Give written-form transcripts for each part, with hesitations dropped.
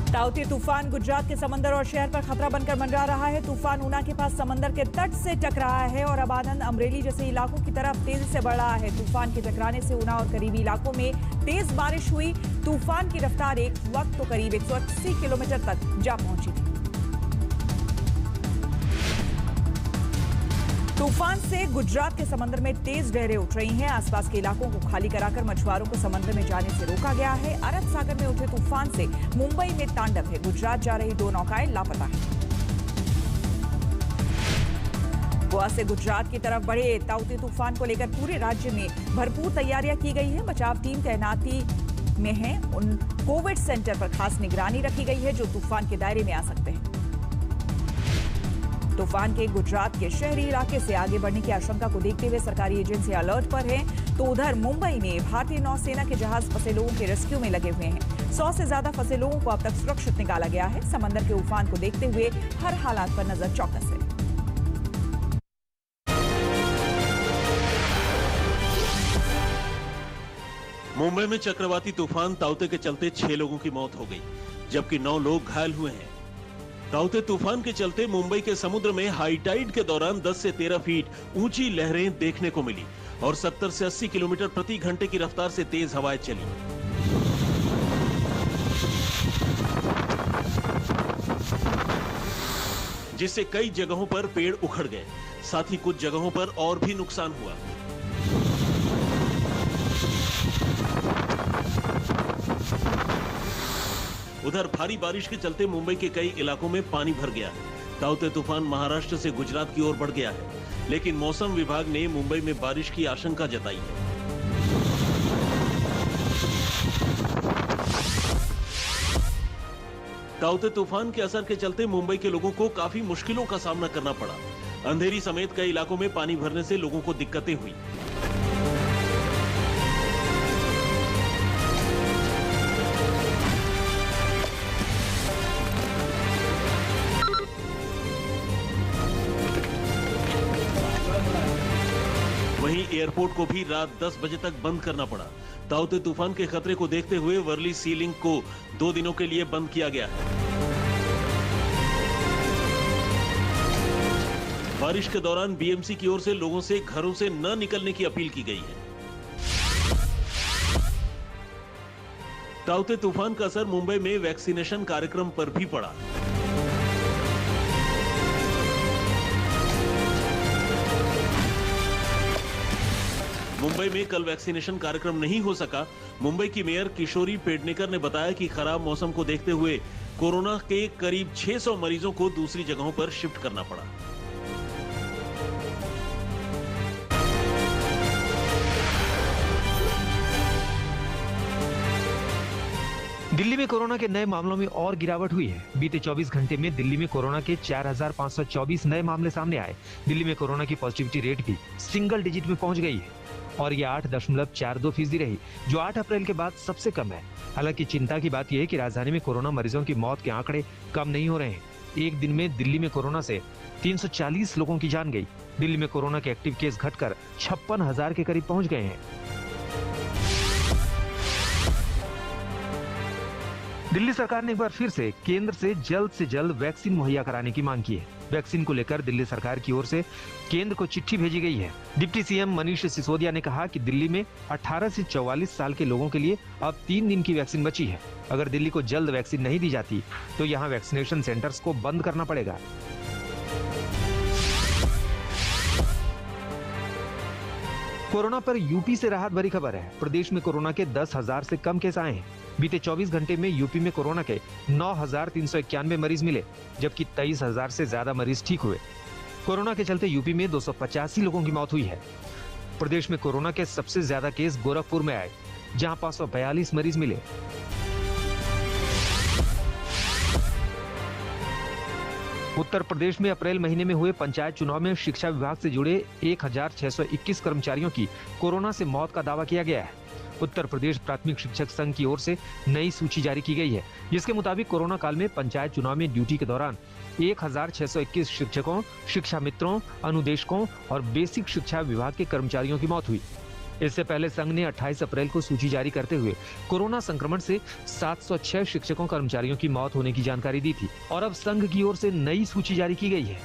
ताउते तूफान गुजरात के समंदर और शहर पर खतरा बनकर मंडरा रहा है। तूफान ऊना के पास समंदर के तट से टकराया है और अब आनंद अमरेली जैसे इलाकों की तरफ तेजी से बढ़ रहा है। तूफान के टकराने से ऊना और करीबी इलाकों में तेज बारिश हुई। तूफान की रफ्तार एक वक्त तो करीब 180 किलोमीटर तक जा पहुंची थी। तूफान से गुजरात के समंदर में तेज लहरें उठ रही हैं। आसपास के इलाकों को खाली कराकर मछुआरों को समंदर में जाने से रोका गया है। अरब सागर में उठे तूफान से मुंबई में तांडव है। गुजरात जा रही 2 नौकाएं लापता हैं। गोवा से गुजरात की तरफ बढ़े ताउते तूफान को लेकर पूरे राज्य में भरपूर तैयारियां की गई है। बचाव टीम तैनाती में है। उन कोविड सेंटर पर खास निगरानी रखी गई है जो तूफान के दायरे में आ सकते हैं। तूफान के गुजरात के शहरी इलाके से आगे बढ़ने की आशंका को देखते हुए सरकारी एजेंसी अलर्ट पर है। तो उधर मुंबई में भारतीय नौसेना के जहाज फंसे लोगों के रेस्क्यू में लगे हुए हैं। 100 से ज्यादा फंसे लोगों को अब तक सुरक्षित निकाला गया है। समंदर के उफान को देखते हुए हर हालात पर नजर चौकस है। मुंबई में चक्रवाती तूफान ताउते के चलते 6 लोगों की मौत हो गई, जबकि 9 लोग घायल हुए हैं। ताउते तूफान के चलते मुंबई के समुद्र में हाई टाइड के दौरान 10 से 13 फीट ऊंची लहरें देखने को मिली और 70 से 80 किलोमीटर प्रति घंटे की रफ्तार से तेज हवाएं चली। जिससे कई जगहों पर पेड़ उखड़ गए, साथ ही कुछ जगहों पर और भी नुकसान हुआ। उधर भारी बारिश के चलते मुंबई के कई इलाकों में पानी भर गया है। ताउते तूफान महाराष्ट्र से गुजरात की ओर बढ़ गया है, लेकिन मौसम विभाग ने मुंबई में बारिश की आशंका जताई है। ताउते तूफान के असर के चलते मुंबई के लोगों को काफी मुश्किलों का सामना करना पड़ा। अंधेरी समेत कई इलाकों में पानी भरने से लोगों को दिक्कतें हुई। वहीं एयरपोर्ट को भी रात 10 बजे तक बंद करना पड़ा। ताउते तूफान के खतरे को देखते हुए वर्ली सी लिंक को 2 दिनों के लिए बंद किया गया है। बारिश के दौरान बीएमसी की ओर से लोगों से घरों से न निकलने की अपील की गई है। ताउते तूफान का असर मुंबई में वैक्सीनेशन कार्यक्रम पर भी पड़ा। मुंबई में कल वैक्सीनेशन कार्यक्रम नहीं हो सका। मुंबई की मेयर किशोरी पेडनेकर ने बताया कि खराब मौसम को देखते हुए कोरोना के करीब 600 मरीजों को दूसरी जगहों पर शिफ्ट करना पड़ा। दिल्ली में कोरोना के नए मामलों में और गिरावट हुई है। बीते 24 घंटे में दिल्ली में कोरोना के 4,524 नए मामले सामने आए। दिल्ली में कोरोना की पॉजिटिविटी रेट भी सिंगल डिजिट में पहुंच गई है और ये 8.42% रही, जो 8 अप्रैल के बाद सबसे कम है। हालांकि चिंता की बात यह है कि राजधानी में कोरोना मरीजों की मौत के आंकड़े कम नहीं हो रहे हैं। एक दिन में दिल्ली में कोरोना से 340 लोगों की जान गई। दिल्ली में कोरोना के एक्टिव केस घटकर 56,000 के करीब पहुंच गए हैं। दिल्ली सरकार ने एक बार फिर से केंद्र से जल्द वैक्सीन मुहैया कराने की मांग की है। वैक्सीन को लेकर दिल्ली सरकार की ओर से केंद्र को चिट्ठी भेजी गई है। डिप्टी सीएम मनीष सिसोदिया ने कहा कि दिल्ली में 18 से 44 साल के लोगों के लिए अब 3 दिन की वैक्सीन बची है। अगर दिल्ली को जल्द वैक्सीन नहीं दी जाती तो यहाँ वैक्सीनेशन सेंटर्स को बंद करना पड़ेगा। कोरोना पर यूपी से राहत भरी खबर है। प्रदेश में कोरोना के 10,000 से कम केस आए हैं। बीते 24 घंटे में यूपी में कोरोना के 9,391 मरीज मिले, जबकि 23,000 से ज्यादा मरीज ठीक हुए। कोरोना के चलते यूपी में 285 लोगों की मौत हुई है। प्रदेश में कोरोना के सबसे ज्यादा केस गोरखपुर में आए, जहां 542 मरीज मिले। उत्तर प्रदेश में अप्रैल महीने में हुए पंचायत चुनाव में शिक्षा विभाग से जुड़े 1,621 कर्मचारियों की कोरोना से मौत का दावा किया गया है। उत्तर प्रदेश प्राथमिक शिक्षक संघ की ओर से नई सूची जारी की गई है, जिसके मुताबिक कोरोना काल में पंचायत चुनाव में ड्यूटी के दौरान 1,621 शिक्षकों, शिक्षा मित्रों, अनुदेशकों और बेसिक शिक्षा विभाग के कर्मचारियों की मौत हुई। इससे पहले संघ ने 28 अप्रैल को सूची जारी करते हुए कोरोना संक्रमण से 706 शिक्षकों कर्मचारियों की मौत होने की जानकारी दी थी और अब संघ की ओर से नई सूची जारी की गई है।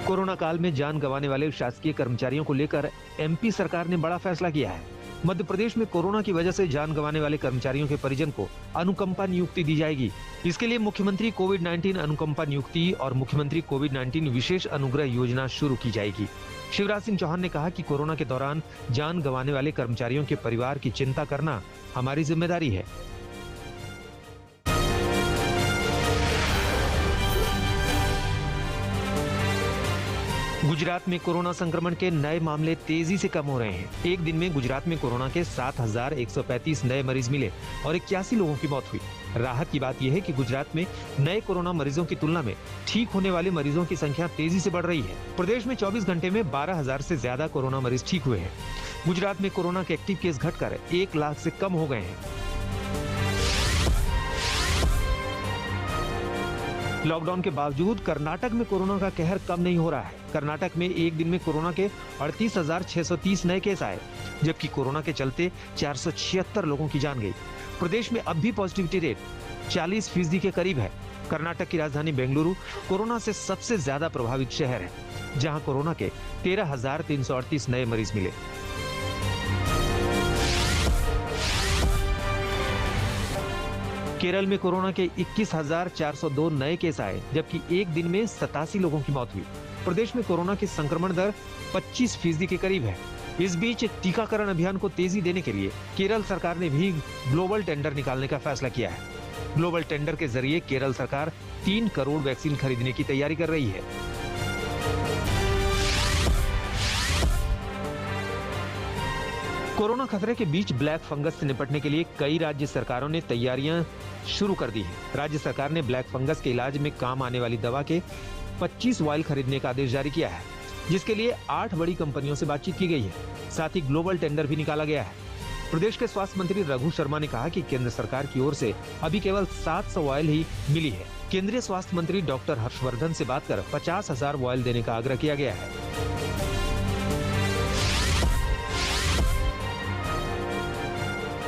कोरोना काल में जान गंवाने वाले शासकीय कर्मचारियों को लेकर एमपी सरकार ने बड़ा फैसला किया है। मध्य प्रदेश में कोरोना की वजह से जान गंवाने वाले कर्मचारियों के परिजन को अनुकंपा नियुक्ति दी जाएगी। इसके लिए मुख्यमंत्री कोविड-19 अनुकंपा नियुक्ति और मुख्यमंत्री कोविड-19 विशेष अनुग्रह योजना शुरू की जाएगी। शिवराज सिंह चौहान ने कहा कि कोरोना के दौरान जान गंवाने वाले कर्मचारियों के परिवार की चिंता करना हमारी जिम्मेदारी है। गुजरात में कोरोना संक्रमण के नए मामले तेजी से कम हो रहे हैं। एक दिन में गुजरात में कोरोना के 7,135 नए मरीज मिले और 81 लोगों की मौत हुई। राहत की बात यह है कि गुजरात में नए कोरोना मरीजों की तुलना में ठीक होने वाले मरीजों की संख्या तेजी से बढ़ रही है। प्रदेश में 24 घंटे में 12,000 से ज्यादा कोरोना मरीज ठीक हुए हैं। गुजरात में कोरोना के एक्टिव केस घटकर 1 लाख से कम हो गए हैं। लॉकडाउन के बावजूद कर्नाटक में कोरोना का कहर कम नहीं हो रहा है। कर्नाटक में एक दिन में कोरोना के 38,630 नए केस आए, जबकि कोरोना के चलते 476 लोगों की जान गई। प्रदेश में अब भी पॉजिटिविटी रेट 40% के करीब है। कर्नाटक की राजधानी बेंगलुरु कोरोना से सबसे ज्यादा प्रभावित शहर है, जहां कोरोना के 13,338 नए मरीज मिले। केरल में कोरोना के 21,402 नए केस आए, जबकि एक दिन में 87 लोगों की मौत हुई। प्रदेश में कोरोना की संक्रमण दर 25% के करीब है। इस बीच टीकाकरण अभियान को तेजी देने के लिए केरल सरकार ने भी ग्लोबल टेंडर निकालने का फैसला किया है। ग्लोबल टेंडर के जरिए केरल सरकार 3 करोड़ वैक्सीन खरीदने की तैयारी कर रही है। कोरोना खतरे के बीच ब्लैक फंगस से निपटने के लिए कई राज्य सरकारों ने तैयारियां शुरू कर दी हैं। राज्य सरकार ने ब्लैक फंगस के इलाज में काम आने वाली दवा के 25 वायल खरीदने का आदेश जारी किया है, जिसके लिए 8 बड़ी कंपनियों से बातचीत की गई है। साथ ही ग्लोबल टेंडर भी निकाला गया है। प्रदेश के स्वास्थ्य मंत्री रघु शर्मा ने कहा कि केंद्र सरकार की ओर से अभी केवल 700 वायल ही मिली है। केंद्रीय स्वास्थ्य मंत्री डॉक्टर हर्षवर्धन से बात कर 50,000 वायल देने का आग्रह किया गया है।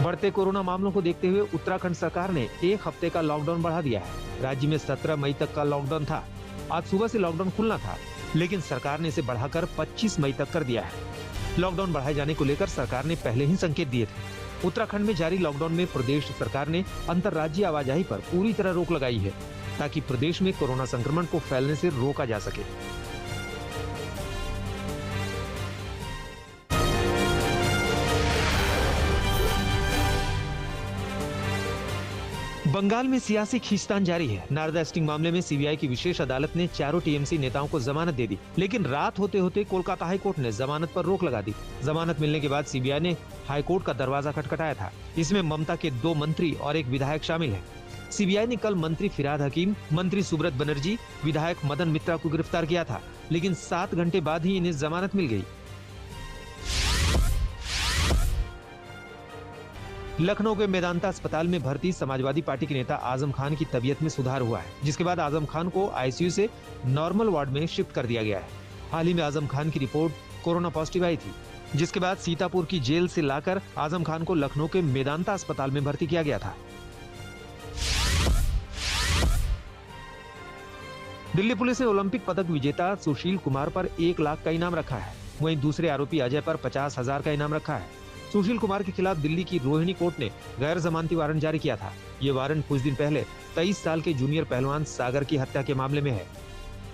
बढ़ते कोरोना मामलों को देखते हुए उत्तराखंड सरकार ने 1 हफ्ते का लॉकडाउन बढ़ा दिया है। राज्य में 17 मई तक का लॉकडाउन था। आज सुबह से लॉकडाउन खुलना था, लेकिन सरकार ने इसे बढ़ाकर 25 मई तक कर दिया है। लॉकडाउन बढ़ाए जाने को लेकर सरकार ने पहले ही संकेत दिए थे। उत्तराखंड में जारी लॉकडाउन में प्रदेश सरकार ने अंतर्राज्यीय आवाजाही पर पूरी तरह रोक लगाई है, ताकि प्रदेश में कोरोना संक्रमण को फैलने से रोका जा सके। बंगाल में सियासी खींचतान जारी है। नारदा स्टिंग मामले में सीबीआई की विशेष अदालत ने चारों टीएमसी नेताओं को जमानत दे दी, लेकिन रात होते होते कोलकाता हाईकोर्ट ने जमानत पर रोक लगा दी। जमानत मिलने के बाद सीबीआई ने हाईकोर्ट का दरवाजा खटखटाया था। इसमें ममता के 2 मंत्री और 1 विधायक शामिल है। सीबीआई ने कल मंत्री फिराद हकीम, मंत्री सुब्रत बनर्जी, विधायक मदन मित्रा को गिरफ्तार किया था, लेकिन 7 घंटे बाद ही इन्हें जमानत मिल गई। लखनऊ के मेदांता अस्पताल में भर्ती समाजवादी पार्टी के नेता आजम खान की तबीयत में सुधार हुआ है, जिसके बाद आजम खान को आईसीयू से नॉर्मल वार्ड में शिफ्ट कर दिया गया है। हाल ही में आजम खान की रिपोर्ट कोरोना पॉजिटिव आई थी, जिसके बाद सीतापुर की जेल से लाकर आजम खान को लखनऊ के मेदांता अस्पताल में भर्ती किया गया था। दिल्ली पुलिस ने ओलंपिक पदक विजेता सुशील कुमार पर 1 लाख का इनाम रखा है। वहीं दूसरे आरोपी अजय पर 50,000 का इनाम रखा है। सुशील कुमार के खिलाफ दिल्ली की रोहिणी कोर्ट ने गैर जमानती वारंट जारी किया था। ये वारंट कुछ दिन पहले 23 साल के जूनियर पहलवान सागर की हत्या के मामले में है।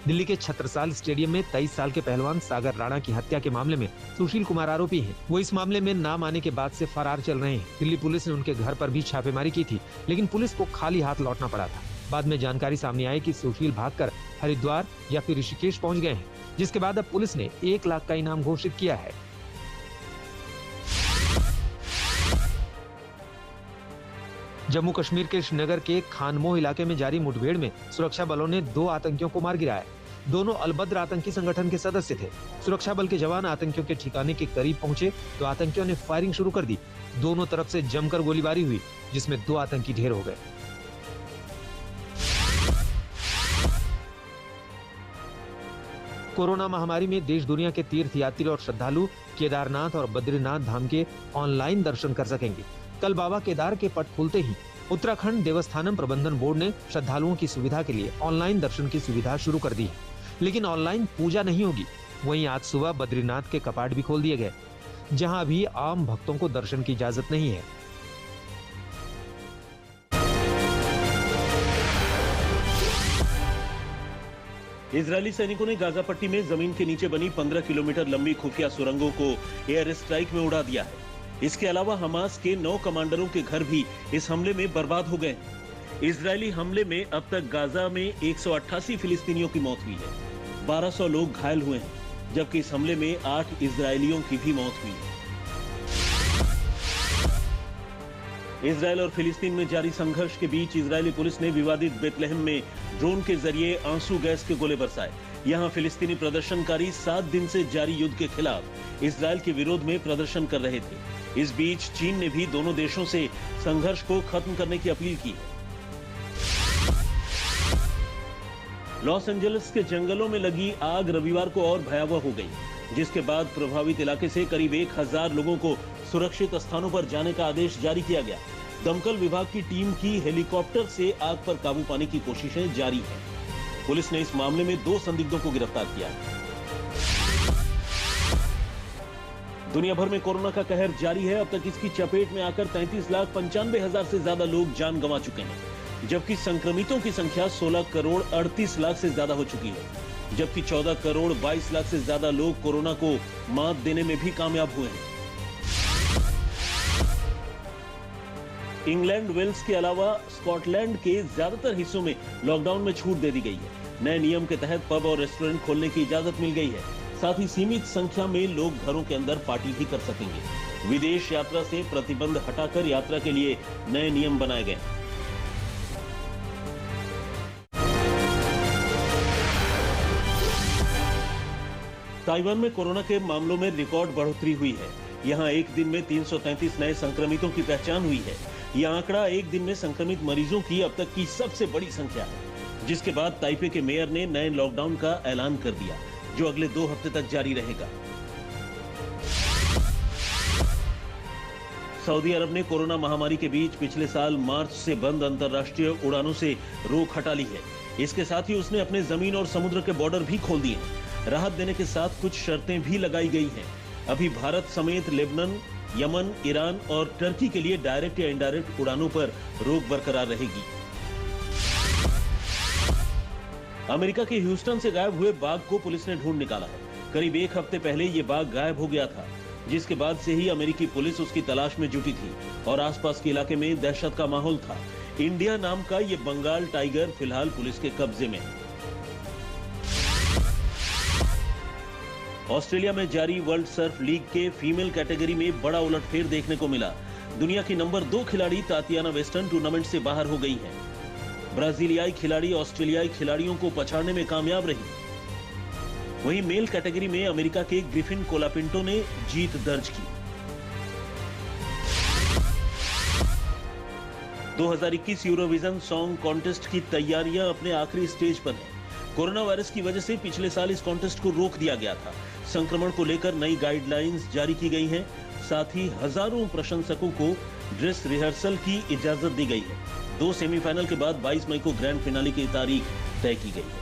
दिल्ली के छत्रसाल स्टेडियम में 23 साल के पहलवान सागर राणा की हत्या के मामले में सुशील कुमार आरोपी हैं। वो इस मामले में नाम आने के बाद से फरार चल रहे हैं। दिल्ली पुलिस ने उनके घर पर भी छापेमारी की थी, लेकिन पुलिस को खाली हाथ लौटना पड़ा था। बाद में जानकारी सामने आई कि सुशील भागकर हरिद्वार या फिर ऋषिकेश पहुंच गए हैं, जिसके बाद अब पुलिस ने 1 लाख का इनाम घोषित किया है। जम्मू कश्मीर के श्रीनगर के खानमोह इलाके में जारी मुठभेड़ में सुरक्षा बलों ने 2 आतंकियों को मार गिराया। दोनों अलबद्र आतंकी संगठन के सदस्य थे। सुरक्षा बल के जवान आतंकियों के ठिकाने के करीब पहुंचे तो आतंकियों ने फायरिंग शुरू कर दी। दोनों तरफ से जमकर गोलीबारी हुई, जिसमें 2 आतंकी ढेर हो गए। कोरोना महामारी में देश दुनिया के तीर्थ यात्री और श्रद्धालु केदारनाथ और बद्रीनाथ धाम के ऑनलाइन दर्शन कर सकेंगे। कल बाबा केदार के पट खुलते ही उत्तराखंड देवस्थानम प्रबंधन बोर्ड ने श्रद्धालुओं की सुविधा के लिए ऑनलाइन दर्शन की सुविधा शुरू कर दी है, लेकिन ऑनलाइन पूजा नहीं होगी। वहीं आज सुबह बद्रीनाथ के कपाट भी खोल दिए गए, जहां अभी आम भक्तों को दर्शन की इजाजत नहीं है। इजरायली सैनिकों ने गाजा पट्टी में जमीन के नीचे बनी 15 किलोमीटर लंबी खुफिया सुरंगों को एयर स्ट्राइक में उड़ा दिया है। इसके अलावा हमास के 9 कमांडरों के घर भी इस हमले में बर्बाद हो गए। इजरायली हमले में अब तक गाजा में 188 फिलिस्तीनियों की मौत हुई है, 1200 लोग घायल हुए हैं, जबकि इस हमले में 8 इजरायलियों की भी मौत हुई है। इजरायल और फिलिस्तीन में जारी संघर्ष के बीच इजरायली पुलिस ने विवादित बेतलहम में ड्रोन के जरिए आंसू गैस के गोले बरसाए। यहां फिलिस्तीनी प्रदर्शनकारी 7 दिन से जारी युद्ध के खिलाफ इजरायल के विरोध में प्रदर्शन कर रहे थे। इस बीच चीन ने भी दोनों देशों से संघर्ष को खत्म करने की अपील की है। लॉस एंजलिस के जंगलों में लगी आग रविवार को और भयावह हो गई, जिसके बाद प्रभावित इलाके से करीब 1000 लोगों को सुरक्षित स्थानों पर जाने का आदेश जारी किया गया। दमकल विभाग की टीम की हेलीकॉप्टर से आग पर काबू पाने की कोशिशें जारी हैं। पुलिस ने इस मामले में 2 संदिग्धों को गिरफ्तार किया है। दुनिया भर में कोरोना का कहर जारी है। अब तक इसकी चपेट में आकर 33,95,000 से ज्यादा लोग जान गंवा चुके हैं, जबकि संक्रमितों की संख्या 16 करोड़ 38 लाख से ज्यादा हो चुकी है, जबकि 14 करोड़ 22 लाख से ज्यादा लोग कोरोना को मात देने में भी कामयाब हुए हैं। इंग्लैंड, वेल्स के अलावा स्कॉटलैंड के ज्यादातर हिस्सों में लॉकडाउन में छूट दे दी गई है। नए नियम के तहत पब और रेस्टोरेंट खोलने की इजाजत मिल गई है। साथ ही सीमित संख्या में लोग घरों के अंदर पार्टी भी कर सकेंगे। विदेश यात्रा से प्रतिबंध हटाकर यात्रा के लिए नए नियम बनाए गए। ताइवान में कोरोना के मामलों में रिकॉर्ड बढ़ोतरी हुई है। यहां एक दिन में 333 नए संक्रमितों की पहचान हुई है। यह आंकड़ा एक दिन में संक्रमित मरीजों की अब तक की सबसे बड़ी संख्या है, जिसके बाद ताइपे के मेयर ने नए लॉकडाउन का ऐलान कर दिया, जो अगले 2 हफ्ते तक जारी रहेगा। सऊदी अरब ने कोरोना महामारी के बीच पिछले साल मार्च से बंद अंतर्राष्ट्रीय उड़ानों से रोक हटा ली है। इसके साथ ही उसने अपने जमीन और समुद्र के बॉर्डर भी खोल दिए हैं। राहत देने के साथ कुछ शर्तें भी लगाई गई हैं। अभी भारत समेत लेबनान, यमन, ईरान और टर्की के लिए डायरेक्ट या इनडायरेक्ट उड़ानों पर रोक बरकरार रहेगी। अमेरिका के ह्यूस्टन से गायब हुए बाघ को पुलिस ने ढूंढ निकाला है। करीब 1 हफ्ते पहले ये बाघ गायब हो गया था, जिसके बाद से ही अमेरिकी पुलिस उसकी तलाश में जुटी थी और आसपास के इलाके में दहशत का माहौल था। इंडिया नाम का ये बंगाल टाइगर फिलहाल पुलिस के कब्जे में है। ऑस्ट्रेलिया में जारी वर्ल्ड सर्फ लीग के फीमेल कैटेगरी में बड़ा उलटफेर देखने को मिला। दुनिया की नंबर 2 खिलाड़ी तातियाना वेस्टन टूर्नामेंट से बाहर हो गई हैं। ब्राजीलियाई खिलाड़ी ऑस्ट्रेलियाई खिलाड़ियों को पछाड़ने में कामयाब रही। वहीं मेल कैटेगरी में अमेरिका के ग्रिफिन कोलापिंटो ने जीत दर्ज की। 2021 यूरोविजन सॉन्ग कॉन्टेस्ट की तैयारियां अपने आखिरी स्टेज पर हैं। कोरोना वायरस की वजह से पिछले साल इस कॉन्टेस्ट को रोक दिया गया था। संक्रमण को लेकर नई गाइडलाइंस जारी की गई हैं। साथ ही हजारों प्रशंसकों को ड्रेस रिहर्सल की इजाजत दी गई है। 2 सेमीफाइनल के बाद 22 मई को ग्रैंड फिनाले की तारीख तय की गई है।